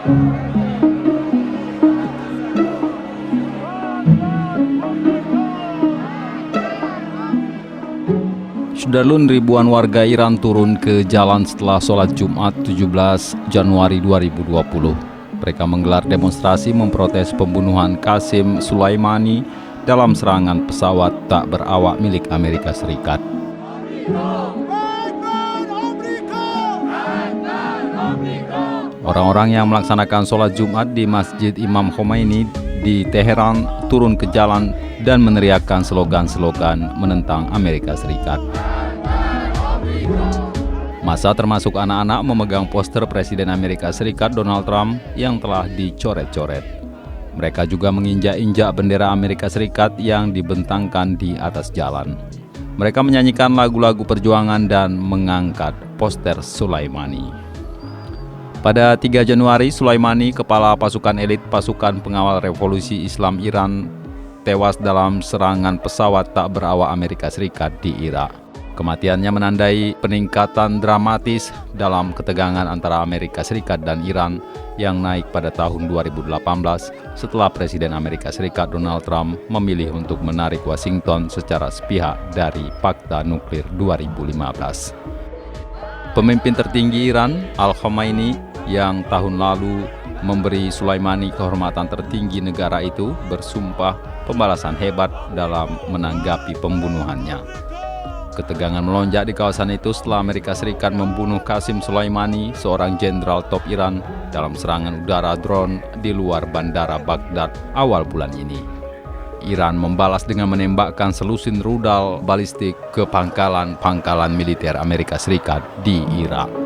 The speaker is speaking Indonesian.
Sudarlun, ribuan warga Iran turun ke jalan setelah sholat Jumat 17 Januari 2020. Mereka menggelar demonstrasi memprotes pembunuhan Qasim Soleimani dalam serangan pesawat tak berawak milik Amerika Serikat. Orang-orang yang melaksanakan sholat Jumat di Masjid Imam Khomeini di Teheran turun ke jalan dan meneriakkan slogan-slogan menentang Amerika Serikat. Massa termasuk anak-anak memegang poster Presiden Amerika Serikat Donald Trump yang telah dicoret-coret. Mereka juga menginjak-injak bendera Amerika Serikat yang dibentangkan di atas jalan. Mereka menyanyikan lagu-lagu perjuangan dan mengangkat poster Soleimani. Pada 3 Januari, Soleimani, kepala pasukan elit pasukan pengawal revolusi Islam Iran, tewas dalam serangan pesawat tak berawak Amerika Serikat di Irak. Kematiannya menandai peningkatan dramatis dalam ketegangan antara Amerika Serikat dan Iran yang naik pada tahun 2018 setelah Presiden Amerika Serikat Donald Trump memilih untuk menarik Washington secara sepihak dari Pakta Nuklir 2015. Pemimpin tertinggi Iran, Al-Khomeini, yang tahun lalu memberi Soleimani kehormatan tertinggi negara itu, bersumpah pembalasan hebat dalam menanggapi pembunuhannya. Ketegangan melonjak di kawasan itu setelah Amerika Serikat membunuh Qasim Soleimani, seorang jenderal top Iran, dalam serangan udara drone di luar bandara Baghdad awal bulan ini. Iran membalas dengan menembakkan selusin rudal balistik ke pangkalan militer Amerika Serikat di Irak.